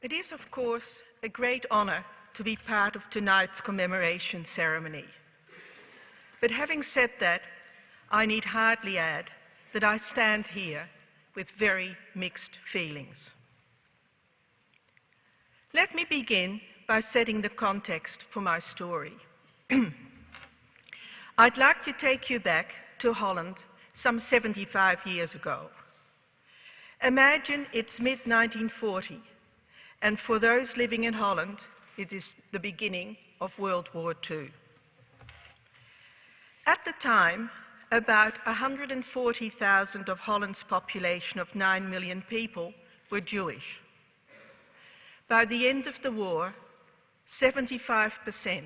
It is, of course, a great honor to be part of tonight's commemoration ceremony. But having said that, I need hardly add that I stand here with very mixed feelings. Let me begin by setting the context for my story. I'd like to take you back to Holland some 75 years ago. Imagine it's mid-1940, and for those living in Holland, it is the beginning of World War II. At the time, about 140,000 of Holland's population of 9 million people were Jewish. By the end of the war, 75%,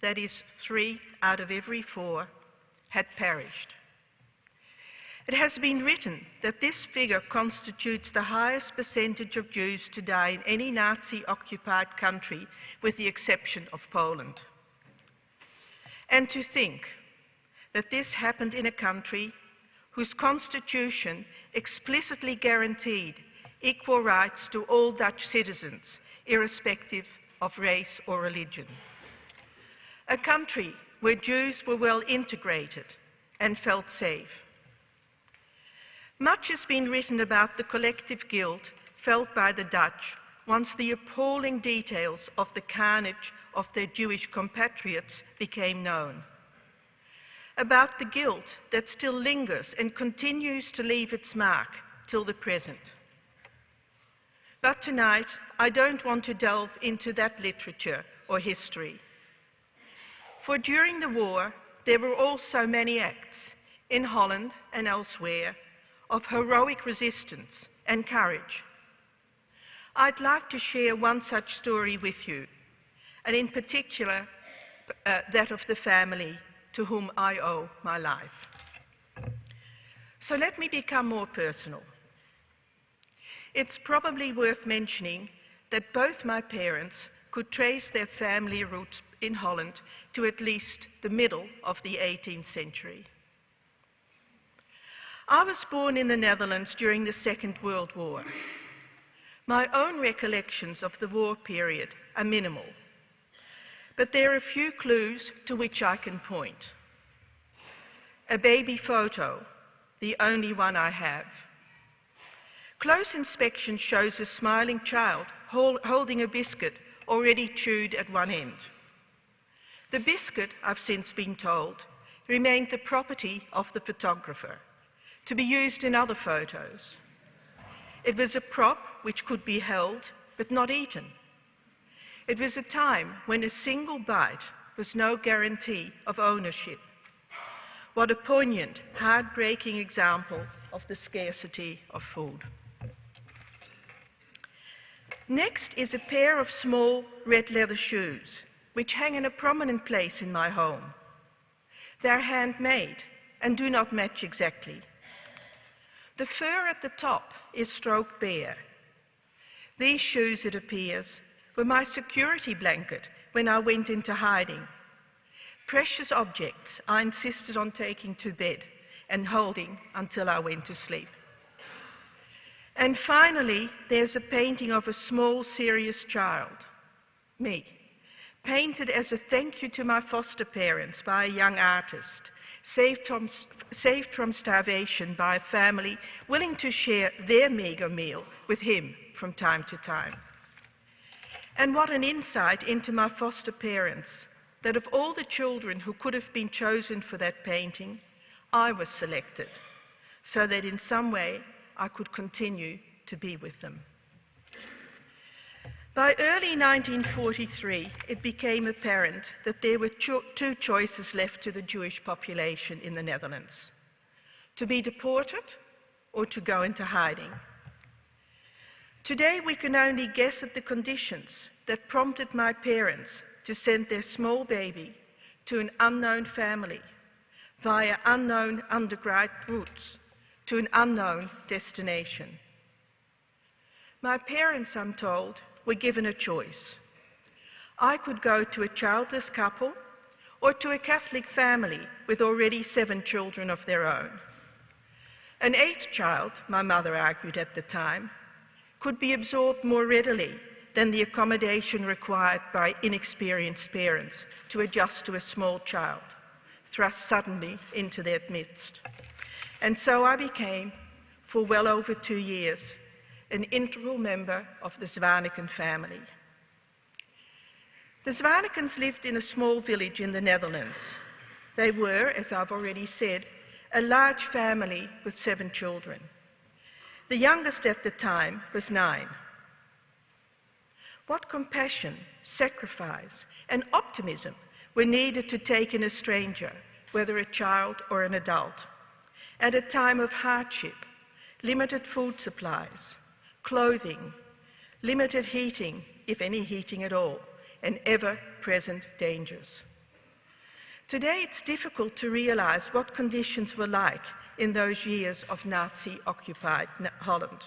that is 3 out of every 4, had perished. It has been written that this figure constitutes the highest percentage of Jews to die in any Nazi-occupied country, with the exception of Poland. And to think that this happened in a country whose constitution explicitly guaranteed equal rights to all Dutch citizens, irrespective of race or religion. A country where Jews were well integrated and felt safe. Much has been written about the collective guilt felt by the Dutch once the appalling details of the carnage of their Jewish compatriots became known. About the guilt that still lingers and continues to leave its mark till the present. But tonight, I don't want to delve into that literature or history. For during the war, there were also many acts, in Holland and elsewhere, of heroic resistance and courage. I'd like to share one such story with you, and in particular, that of the family to whom I owe my life. So let me become more personal. It's probably worth mentioning that both my parents could trace their family roots in Holland to at least the middle of the 18th century. I was born in the Netherlands during the Second World War. My own recollections of the war period are minimal, but there are a few clues to which I can point. A baby photo, the only one I have. Close inspection shows a smiling child holding a biscuit already chewed at one end. The biscuit, I've since been told, remained the property of the photographer, to be used in other photos. It was a prop which could be held but not eaten. It was a time when a single bite was no guarantee of ownership. What a poignant, heartbreaking example of the scarcity of food. Next is a pair of small red leather shoes, which hang in a prominent place in my home. They're handmade and do not match exactly. The fur at the top is stroked bare. These shoes, it appears, were my security blanket when I went into hiding. Precious objects I insisted on taking to bed and holding until I went to sleep. And finally, there's a painting of a small, serious child, me, painted as a thank you to my foster parents by a young artist, saved from starvation by a family willing to share their meager meal with him from time to time. And what an insight into my foster parents, that of all the children who could have been chosen for that painting, I was selected, so that in some way I could continue to be with them. By early 1943, it became apparent that there were two choices left to the Jewish population in the Netherlands: to be deported or to go into hiding. Today, we can only guess at the conditions that prompted my parents to send their small baby to an unknown family via unknown underground routes to an unknown destination. My parents, I'm told, were given a choice. I could go to a childless couple or to a Catholic family with already 7 children of their own. An 8th child, my mother argued at the time, could be absorbed more readily than the accommodation required by inexperienced parents to adjust to a small child, thrust suddenly into their midst. And so I became, for well over 2 years, an integral member of the Zwaneken family. The Zwanekens lived in a small village in the Netherlands. They were, as I've already said, a large family with 7 children. The youngest at the time was 9. What compassion, sacrifice, and optimism were needed to take in a stranger, whether a child or an adult, at a time of hardship, limited food supplies, clothing, limited heating, if any heating at all, and ever-present dangers. Today, it's difficult to realize what conditions were like in those years of Nazi-occupied Holland.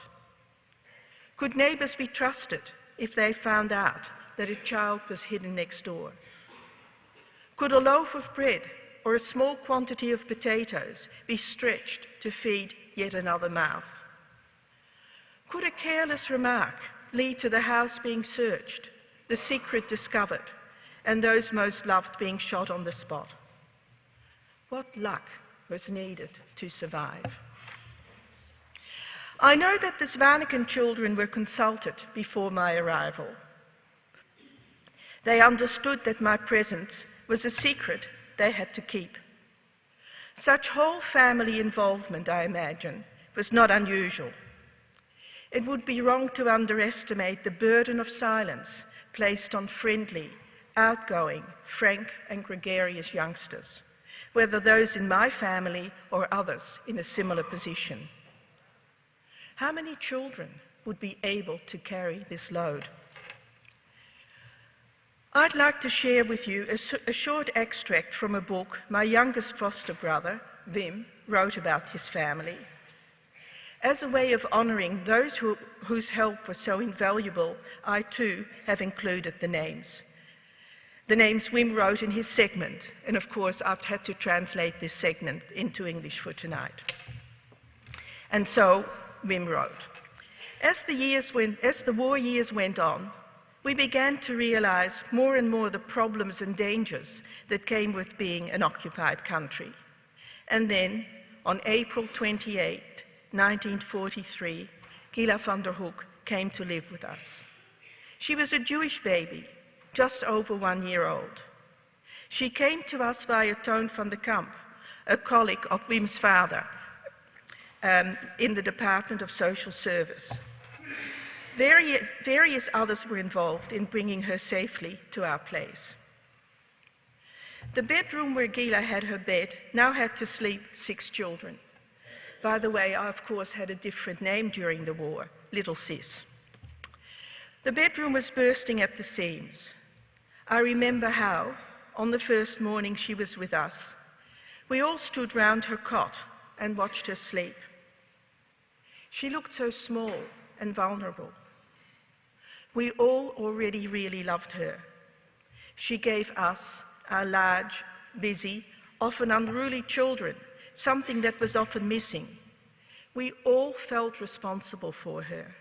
Could neighbors be trusted if they found out that a child was hidden next door? Could a loaf of bread or a small quantity of potatoes be stretched to feed yet another mouth? Could a careless remark lead to the house being searched, the secret discovered, and those most loved being shot on the spot? What luck was needed to survive? I know that the Zwaneken children were consulted before my arrival. They understood that my presence was a secret they had to keep. Such whole family involvement, I imagine, was not unusual. It would be wrong to underestimate the burden of silence placed on friendly, outgoing, frank, and gregarious youngsters, whether those in my family or others in a similar position. How many children would be able to carry this load? I'd like to share with you a short extract from a book my youngest foster brother, Wim, wrote about his family. As a way of honoring those whose help was so invaluable, I too have included the names. The names Wim wrote in his segment, and of course I've had to translate this segment into English for tonight. And so Wim wrote, as the war years went on, we began to realize more and more the problems and dangers that came with being an occupied country. And then, on April 28, 1943, Gilah van der Hoek came to live with us. She was a Jewish baby, just over 1 year old. She came to us via Toon van de Kamp, a colleague of Wim's father, in the Department of Social Service. Various others were involved in bringing her safely to our place. The bedroom where Gilah had her bed now had to sleep 6 children. By the way, I of course had a different name during the war, Little Sis. The bedroom was bursting at the seams. I remember how, on the first morning she was with us, we all stood round her cot and watched her sleep. She looked so small and vulnerable. We all already really loved her. She gave us, our large, busy, often unruly children, something that was often missing. We all felt responsible for her.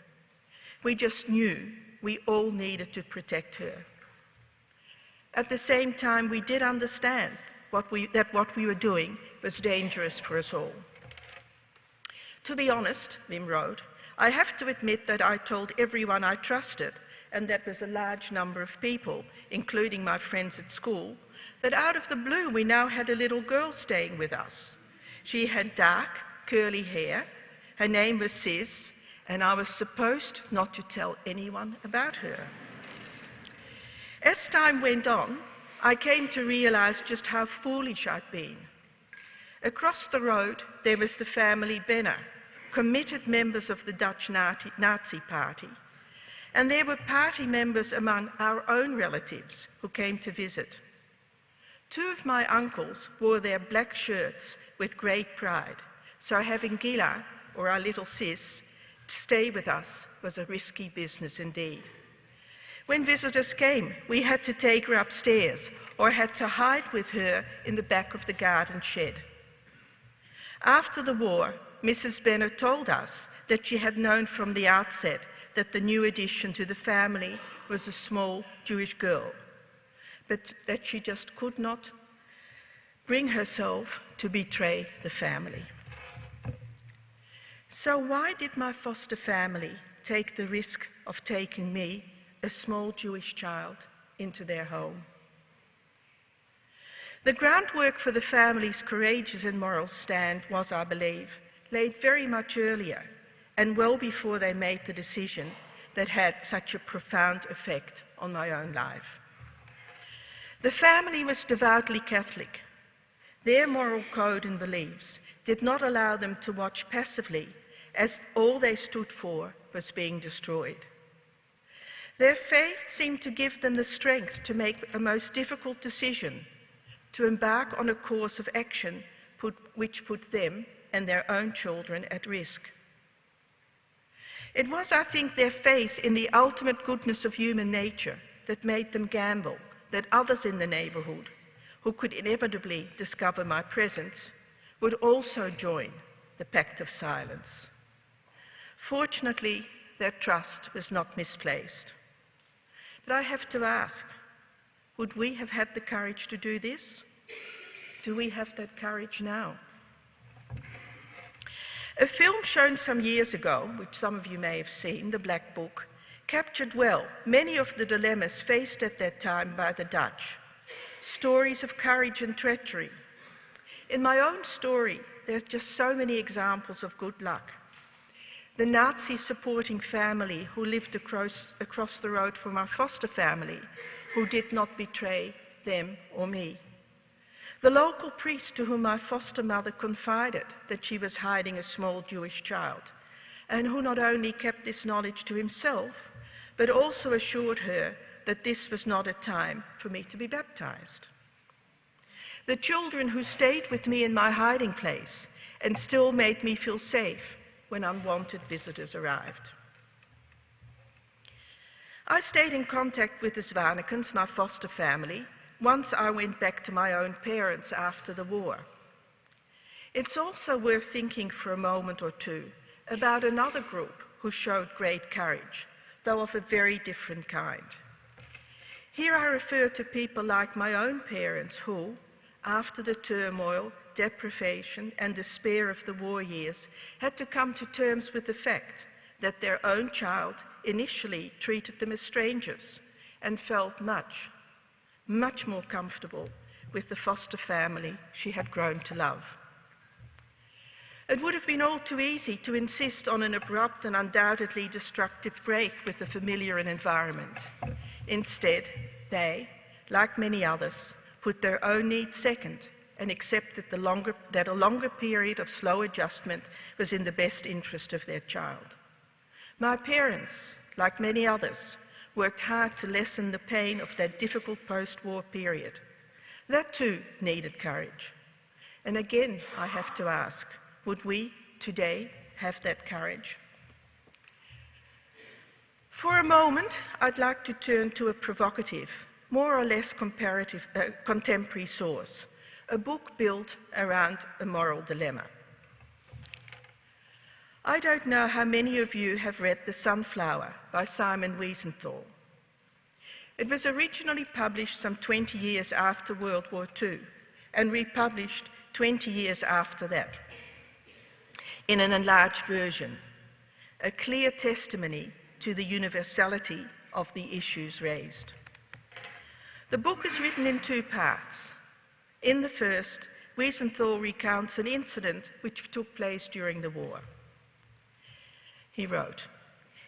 We just knew we all needed to protect her. At the same time, we did understand that what we were doing was dangerous for us all. To be honest, Wim wrote, I have to admit that I told everyone I trusted, and that was a large number of people, including my friends at school, that out of the blue we now had a little girl staying with us. She had dark, curly hair, her name was Sis, and I was supposed not to tell anyone about her. As time went on, I came to realize just how foolish I'd been. Across the road, there was the family Benner, committed members of the Dutch Nazi Party. And there were party members among our own relatives who came to visit. 2 of my uncles wore their black shirts with great pride, so having Gilah, or our little Sis, stay with us was a risky business indeed. When visitors came, we had to take her upstairs or had to hide with her in the back of the garden shed. After the war, Mrs. Benner told us that she had known from the outset that the new addition to the family was a small Jewish girl, but that she just could not bring herself to betray the family. So why did my foster family take the risk of taking me, a small Jewish child, into their home? The groundwork for the family's courageous and moral stand was, I believe, laid very much earlier and well before they made the decision that had such a profound effect on my own life. The family was devoutly Catholic. Their moral code and beliefs did not allow them to watch passively as all they stood for was being destroyed. Their faith seemed to give them the strength to make a most difficult decision, to embark on a course of action which put them and their own children at risk. It was, I think, their faith in the ultimate goodness of human nature that made them gamble that others in the neighborhood, who could inevitably discover my presence, would also join the pact of silence. Fortunately, their trust was not misplaced. But I have to ask, would we have had the courage to do this? Do we have that courage now? A film shown some years ago, which some of you may have seen, The Black Book, captured well many of the dilemmas faced at that time by the Dutch. Stories of courage and treachery. In my own story, there's just so many examples of good luck. The Nazi-supporting family who lived across the road from our foster family, who did not betray them or me. The local priest to whom my foster mother confided that she was hiding a small Jewish child, and who not only kept this knowledge to himself, but also assured her that this was not a time for me to be baptized. The children who stayed with me in my hiding place and still made me feel safe when unwanted visitors arrived. I stayed in contact with the Zwanekens, my foster family, once I went back to my own parents after the war. It's also worth thinking for a moment or two about another group who showed great courage, though of a very different kind. Here I refer to people like my own parents who, after the turmoil, deprivation, and despair of the war years, had to come to terms with the fact that their own child initially treated them as strangers and felt much more comfortable with the foster family she had grown to love. It would have been all too easy to insist on an abrupt and undoubtedly destructive break with the familiar environment. Instead, they, like many others, put their own needs second and accepted that a longer period of slow adjustment was in the best interest of their child. My parents, like many others, worked hard to lessen the pain of that difficult post-war period. That too needed courage. And again, I have to ask, would we today have that courage? For a moment, I'd like to turn to a provocative, more or less contemporary source, a book built around a moral dilemma. I don't know how many of you have read The Sunflower by Simon Wiesenthal. It was originally published some 20 years after World War II and republished 20 years after that in an enlarged version, a clear testimony to the universality of the issues raised. The book is written in two parts. In the first, Wiesenthal recounts an incident which took place during the war. He wrote,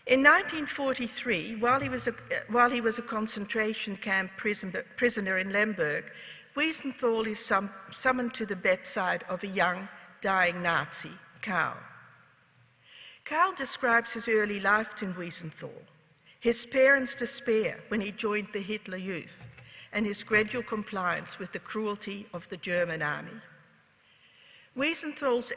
in 1943, while he was a concentration camp prisoner in Lemberg, Wiesenthal is summoned to the bedside of a young, dying Nazi, Karl. Karl describes his early life to Wiesenthal, his parents' despair when he joined the Hitler Youth, and his gradual compliance with the cruelty of the German army. Wiesenthal's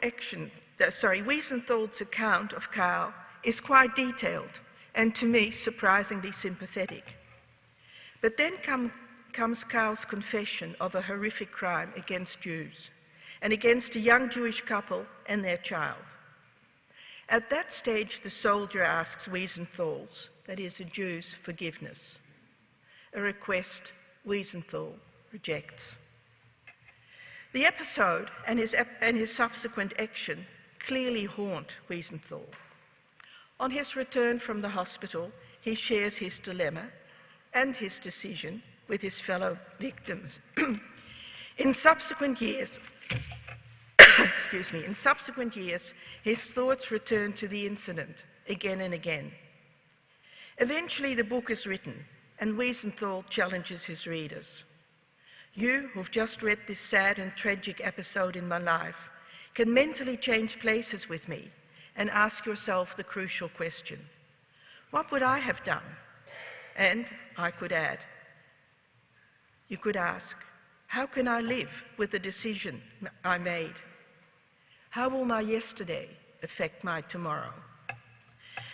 account of Karl is quite detailed and, to me, surprisingly sympathetic. But then comes Karl's confession of a horrific crime against Jews and against a young Jewish couple and their child. At that stage, the soldier asks Wiesenthal's, that is, the Jew's, forgiveness, a request Wiesenthal rejects. The episode and his subsequent action clearly haunt Wiesenthal. On his return from the hospital, he shares his dilemma and his decision with his fellow victims. In subsequent years, his thoughts return to the incident again and again. Eventually, the book is written, and Wiesenthal challenges his readers. You, who've just read this sad and tragic episode in my life, can mentally change places with me and ask yourself the crucial question, what would I have done? And I could add, you could ask, how can I live with the decision I made? How will my yesterday affect my tomorrow?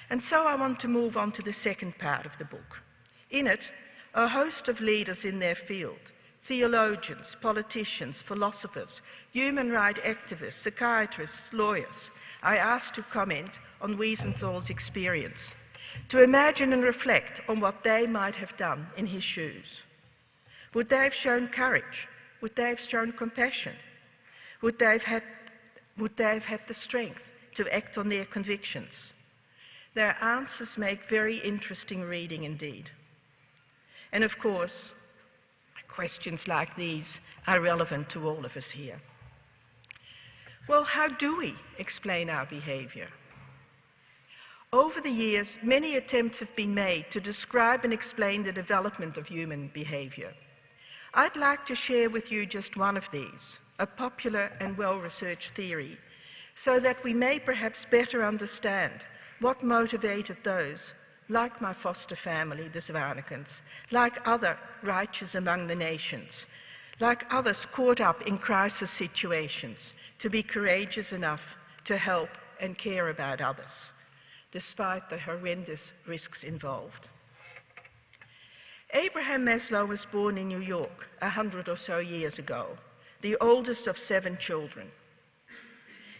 And so I want to move on to the second part of the book. In it, a host of leaders in their field, theologians, politicians, philosophers, human rights activists, psychiatrists, lawyers, I asked to comment on Wiesenthal's experience, to imagine and reflect on what they might have done in his shoes. Would they have shown courage? Would they have shown compassion? Would they have had the strength to act on their convictions? Their answers make very interesting reading indeed. And of course, questions like these are relevant to all of us here. Well, how do we explain our behavior? Over the years, many attempts have been made to describe and explain the development of human behavior. I'd like to share with you just one of these, a popular and well-researched theory, so that we may perhaps better understand what motivated those, like my foster family, the Zwanekens, like other righteous among the nations, like others caught up in crisis situations, to be courageous enough to help and care about others, despite the horrendous risks involved. Abraham Maslow was born in New York 100 or so years ago, the oldest of 7 children.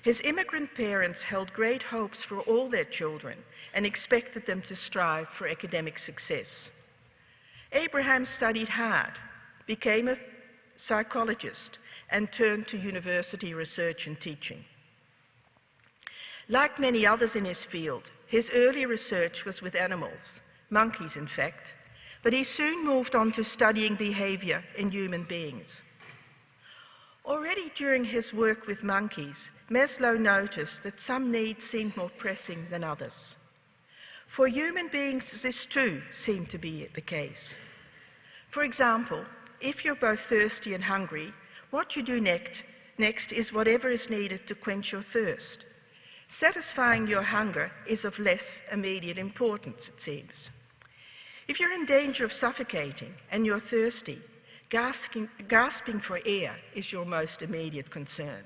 His immigrant parents held great hopes for all their children and expected them to strive for academic success. Abraham studied hard, became a psychologist, and turned to university research and teaching. Like many others in his field, his early research was with animals, monkeys in fact, but he soon moved on to studying behavior in human beings. Already during his work with monkeys, Maslow noticed that some needs seemed more pressing than others. For human beings, this too seemed to be the case. For example, if you're both thirsty and hungry, what you do next is whatever is needed to quench your thirst. Satisfying your hunger is of less immediate importance, it seems. If you're in danger of suffocating and you're thirsty, gasping for air is your most immediate concern.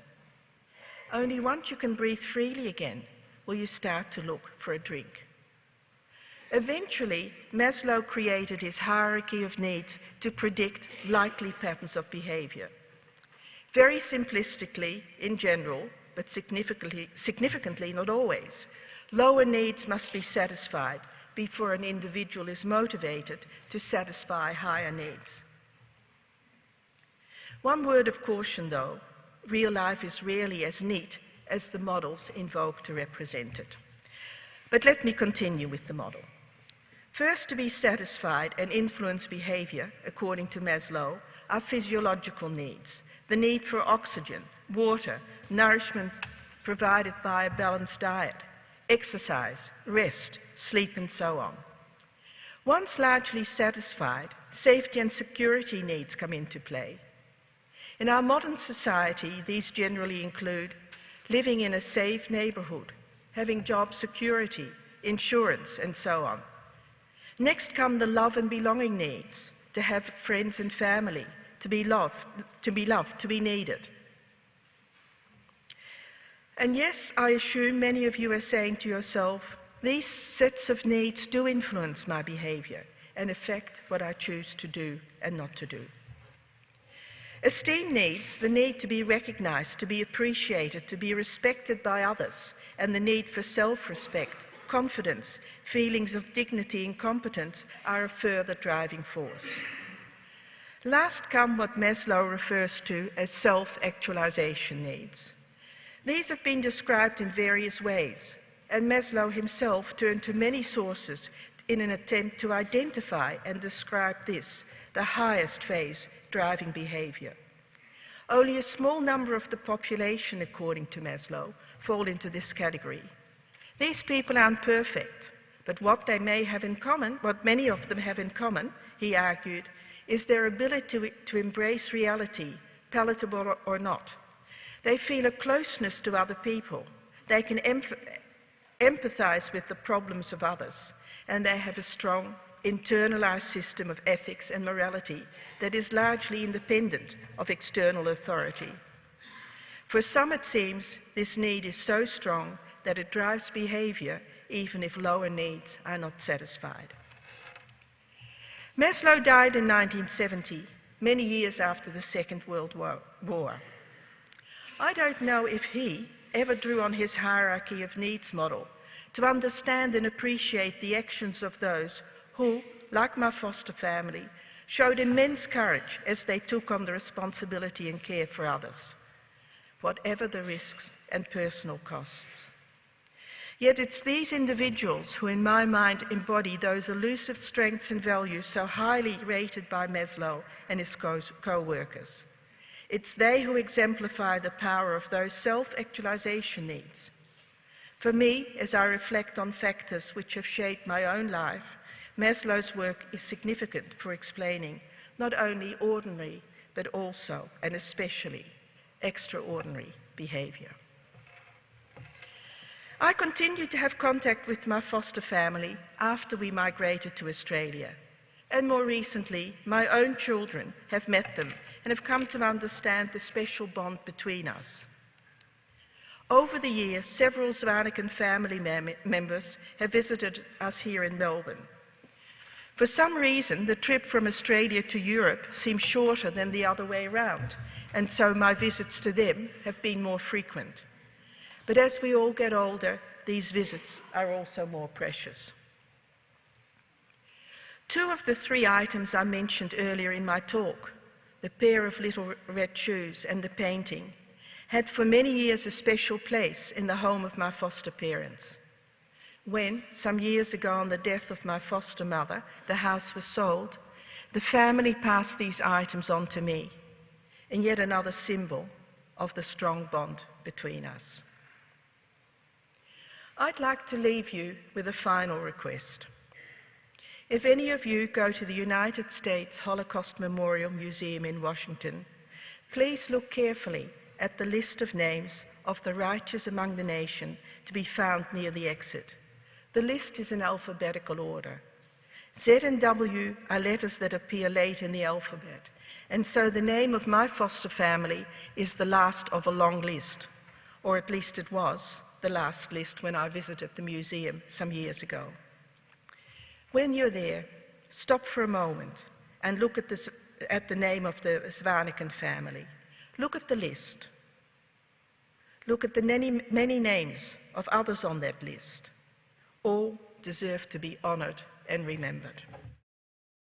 Only once you can breathe freely again will you start to look for a drink. Eventually, Maslow created his hierarchy of needs to predict likely patterns of behavior. Very simplistically, in general, but significantly not always, lower needs must be satisfied before an individual is motivated to satisfy higher needs. One word of caution though, real life is rarely as neat as the models invoke to represent it. But let me continue with the model. First, to be satisfied and influence behavior, according to Maslow, are physiological needs, the need for oxygen, water, nourishment provided by a balanced diet, exercise, rest, sleep, and so on. Once largely satisfied, safety and security needs come into play. In our modern society, these generally include living in a safe neighborhood, having job security, insurance, and so on. Next come the love and belonging needs, to have friends and family, to be loved, to be needed. And yes, I assume many of you are saying to yourself, these sets of needs do influence my behavior and affect what I choose to do and not to do. Esteem needs the need to be recognized, to be appreciated, to be respected by others, and the need for self-respect, confidence, feelings of dignity and competence are a further driving force. Last come what Maslow refers to as self-actualization needs. These have been described in various ways, and Maslow himself turned to many sources in an attempt to identify and describe this, the highest phase driving behavior. Only a small number of the population, according to Maslow, fall into this category. These people aren't perfect, but what they may have in common, what many of them have in common, he argued, is their ability to embrace reality, palatable or not. They feel a closeness to other people. They can empathize with the problems of others, and they have a strong, internalized system of ethics and morality that is largely independent of external authority. For some, it seems, this need is so strong that it drives behavior even if lower needs are not satisfied. Maslow died in 1970, many years after the Second World War. I don't know if he ever drew on his hierarchy of needs model to understand and appreciate the actions of those who, like my foster family, showed immense courage as they took on the responsibility and care for others, whatever the risks and personal costs. Yet it's these individuals who, in my mind, embody those elusive strengths and values so highly rated by Maslow and his co-workers. It's they who exemplify the power of those self-actualization needs. For me, as I reflect on factors which have shaped my own life, Maslow's work is significant for explaining not only ordinary, but also, and especially, extraordinary behavior. I continued to have contact with my foster family after we migrated to Australia. And more recently, my own children have met them and have come to understand the special bond between us. Over the years, several Zwanek family members have visited us here in Melbourne. For some reason, the trip from Australia to Europe seems shorter than the other way around, and so my visits to them have been more frequent. But as we all get older, these visits are also more precious. Two of the three items I mentioned earlier in my talk, the pair of little red shoes and the painting, had for many years a special place in the home of my foster parents. When, some years ago on the death of my foster mother, the house was sold, the family passed these items on to me, and yet another symbol of the strong bond between us. I'd like to leave you with a final request. If any of you go to the United States Holocaust Memorial Museum in Washington, please look carefully at the list of names of the righteous among the nation to be found near the exit. The list is in alphabetical order. Z and W are letters that appear late in the alphabet, and so the name of my foster family is the last of a long list, or at least it was the last list when I visited the museum some years ago. When you're there, stop for a moment and look at the name of the Zwanek family. Look at the list. Look at the many names of others on that list. All deserve to be honored and remembered.